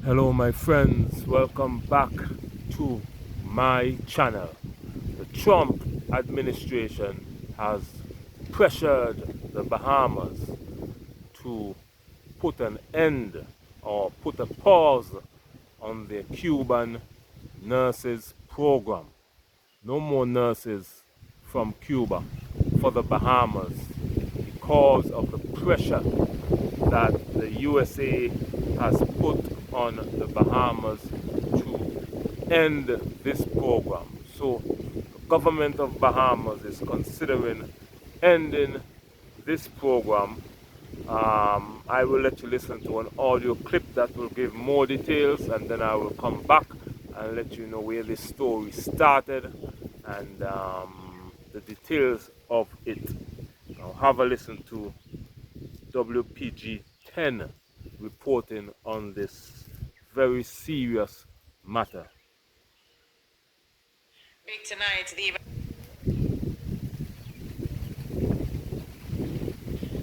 Hello my friends, welcome back to my channel. The Trump administration has pressured the Bahamas to put an end or put a pause on the Cuban nurses program. No more nurses from Cuba for the Bahamas because of the pressure that the USA has put on the Bahamas to end this program. So the government of Bahamas is considering ending this program. I will let you listen to an audio clip that will give more details, and then I will come back and let you know where this story started and the details of it. Now have a listen to WPG 10 reporting on this very serious matter.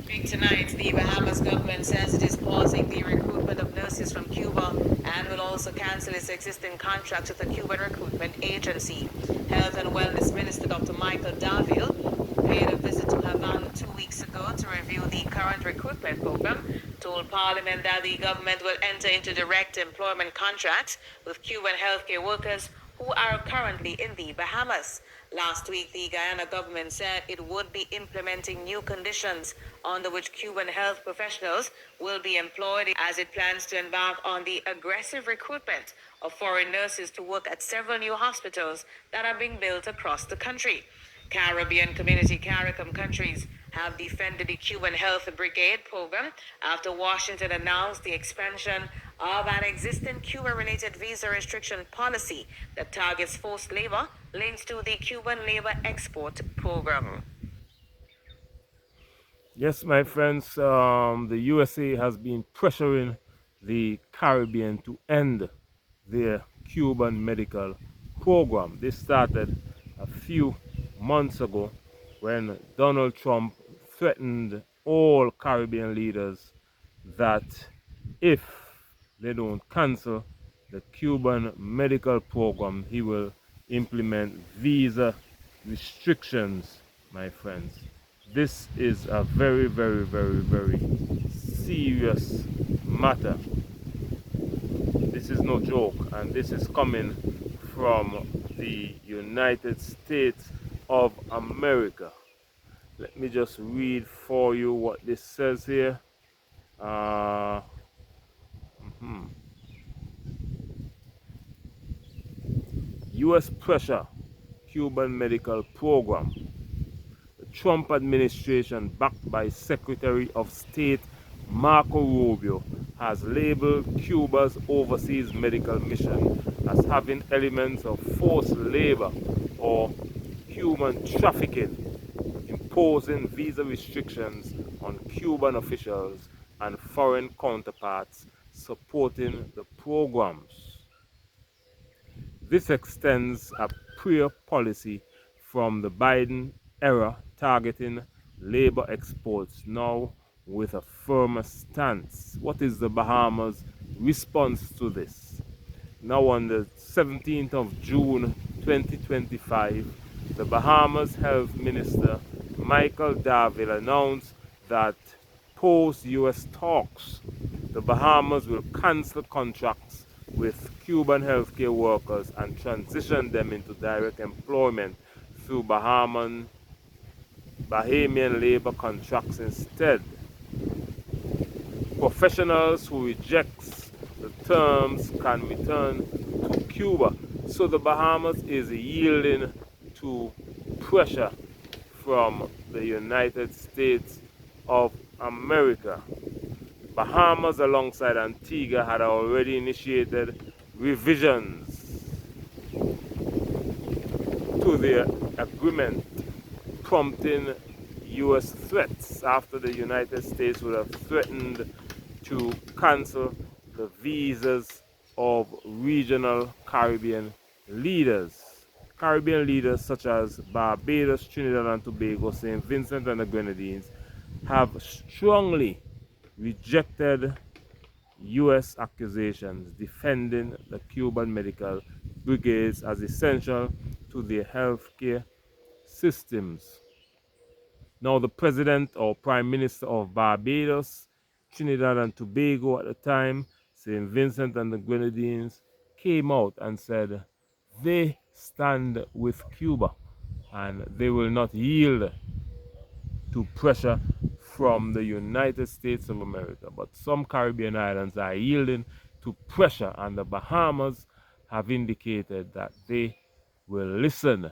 Big tonight, the Bahamas government says it is pausing the recruitment of nurses from Cuba and will also cancel its existing contract with the Cuban recruitment agency. Health and Wellness Minister Dr. Michael Davil, who paid a visit to Havana 2 weeks ago to review the current recruitment program, told Parliament that the government will enter into direct employment contracts with Cuban healthcare workers who are currently in the Bahamas. Last week, the Guyana government said it would be implementing new conditions under which Cuban health professionals will be employed as it plans to embark on the aggressive recruitment of foreign nurses to work at several new hospitals that are being built across the country. Caribbean Community CARICOM countries have defended the Cuban Health Brigade program after Washington announced the expansion of an existing Cuba-related visa restriction policy that targets forced labor linked to the Cuban labor export program. Yes, my friends, the USA has been pressuring the Caribbean to end their Cuban medical program. This started a few months ago when Donald Trump threatened all Caribbean leaders that if they don't cancel the Cuban medical program, he will implement visa restrictions, my friends. This is a very, very, very, very serious matter. This is no joke, and this is coming from the United States of America. Let me just read for you what this says here. Uh, mhm. US pressure Cuban medical program. The Trump administration, backed by Secretary of State Marco Rubio, has labeled Cuba's overseas medical mission as having elements of forced labor or human trafficking, imposing visa restrictions on Cuban officials and foreign counterparts supporting the programs. This extends a prior policy from the Biden era targeting labor exports, now with a firmer stance. What is the Bahamas' response to this? Now on the 17th of June 2025, the Bahamas Health Minister Michael Davil announced that post-US talks, the Bahamas will cancel contracts with Cuban healthcare workers and transition them into direct employment through Bahamian labor contracts instead. Professionals who reject the terms can return to Cuba. So the Bahamas is yielding to pressure from the United States of America. Bahamas alongside Antigua had already initiated revisions to their agreement, prompting US threats after the United States would have threatened to cancel the visas of regional Caribbean leaders. Caribbean leaders such as Barbados, Trinidad and Tobago, St. Vincent and the Grenadines have strongly rejected U.S. accusations defending the Cuban medical brigades as essential to their healthcare systems. Now, the president or prime minister of Barbados, Trinidad and Tobago at the time, St. Vincent and the Grenadines, came out and said they stand with Cuba and they will not yield to pressure from the United States of America. But some Caribbean islands are yielding to pressure, and the Bahamas have indicated that they will listen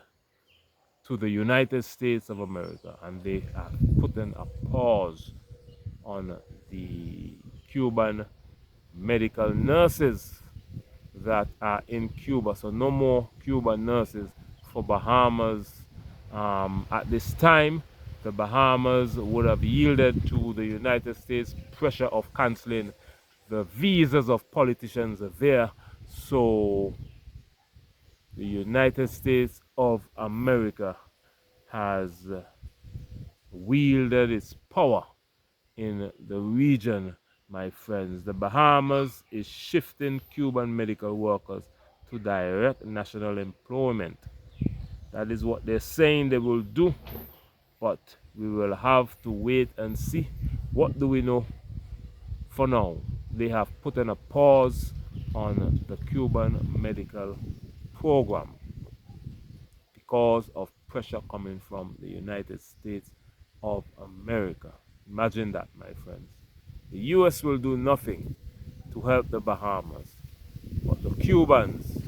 to the United States of America, and they have put in a pause on the Cuban medical nurses that are in Cuba. So no more Cuban nurses for Bahamas. At this time, the Bahamas would have yielded to the United States pressure of canceling the visas of politicians there. So the United States of America has wielded its power in the region, my friends. The Bahamas is shifting Cuban medical workers to direct national employment. That is what they're saying they will do, but we will have to wait and see. What do we know for now? They have put in a pause on the Cuban medical program because of pressure coming from the United States of America. Imagine that, my friends. The US will do nothing to help the Bahamas, but the Cubans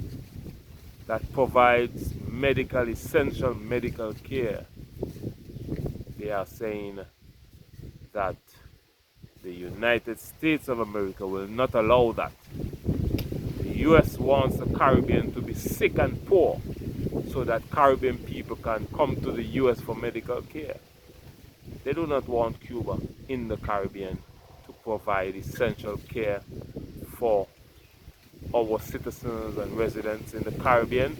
that provides medical, essential medical care, they are saying that the United States of America will not allow that. The US wants the Caribbean to be sick and poor so that Caribbean people can come to the US for medical care. They do not want Cuba in the Caribbean to provide essential care for our citizens and residents in the Caribbean.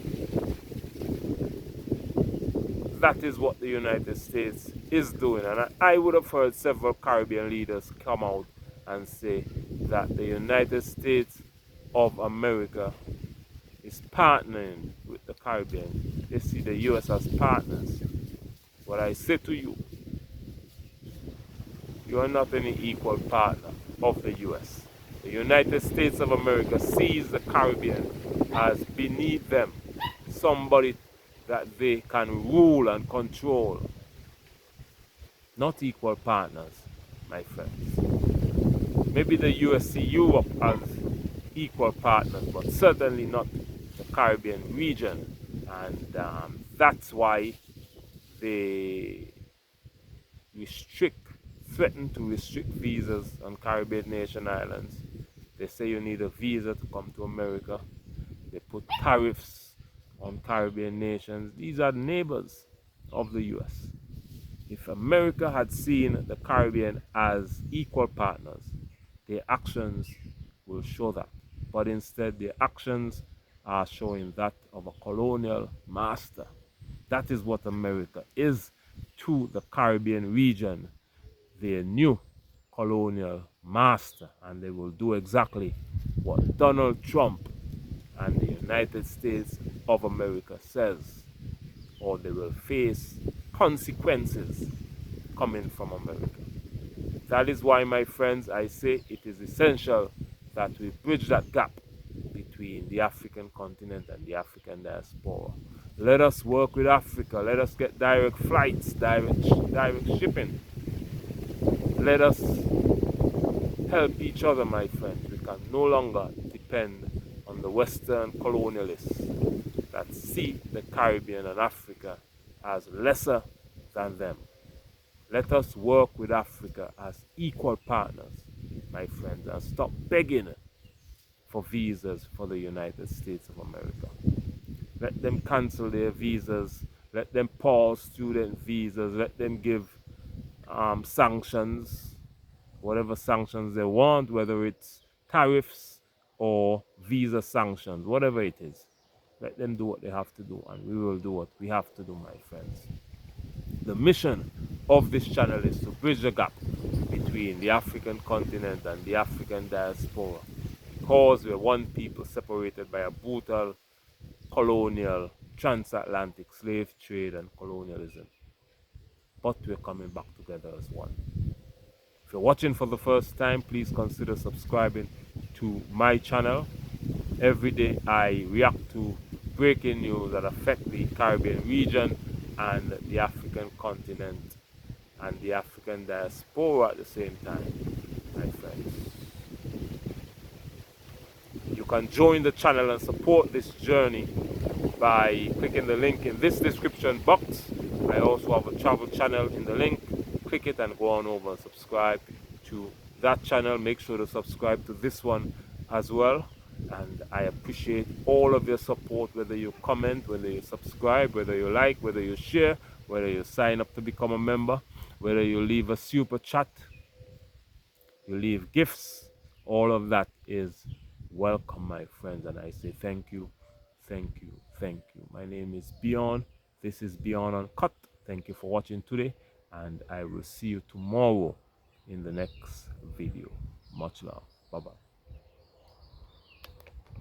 That is what the United States is doing. And I would have heard several Caribbean leaders come out and say that the United States of America is partnering with the Caribbean. They see the US as partners. What I say to you, you are not any equal partner of the US. The United States of America sees the Caribbean as beneath them, somebody that they can rule and control. Not equal partners, my friends. Maybe the US see Europe as equal partners, but certainly not the Caribbean region. And that's why they threaten to restrict visas on Caribbean nation islands. They say you need a visa to come to America. They put tariffs on Caribbean nations. These are neighbors of the US. If America had seen the Caribbean as equal partners, their actions will show that. But instead, their actions are showing that of a colonial master. That is what America is to the Caribbean region, their new colonial master. And they will do exactly what Donald Trump and the United States of America says, or they will face consequences coming from America. That is why, my friends, I say it is essential that we bridge that gap between the African continent and the African diaspora. Let us work with Africa. Let us get direct flights, direct shipping. Let us help each other, my friends. We can no longer depend on the Western colonialists that see the Caribbean and Africa as lesser than them. Let us work with Africa as equal partners, my friends, and stop begging for visas for the United States of America. Let them cancel their visas. Let them pause student visas. Let them give sanctions, whatever sanctions they want, whether it's tariffs or visa sanctions, whatever it is. Let them do what they have to do, and we will do what we have to do, my friends. The mission of this channel is to bridge the gap between between the African continent and the African diaspora, because we're one people separated by a brutal colonial transatlantic slave trade and colonialism. But we're coming back together as one. If you're watching for the first time, please consider subscribing to my channel. Every day I react to breaking news that affect the Caribbean region and the African continent and the African diaspora at the same time, my friends. You can join the channel and support this journey by clicking the link in this description box. I also have a travel channel in the link. Click it and go on over and subscribe to that channel. Make sure to subscribe to this one as well. And I appreciate all of your support, whether you comment, whether you subscribe, whether you like, whether you share, whether you sign up to become a member, whether you leave a super chat, you leave gifts. All of that is welcome, my friends, and I say thank you, thank you, thank you. My name is Beyond. This is Beyond Uncut. Thank you for watching today, and I will see you tomorrow in the next video. Much love. Bye bye.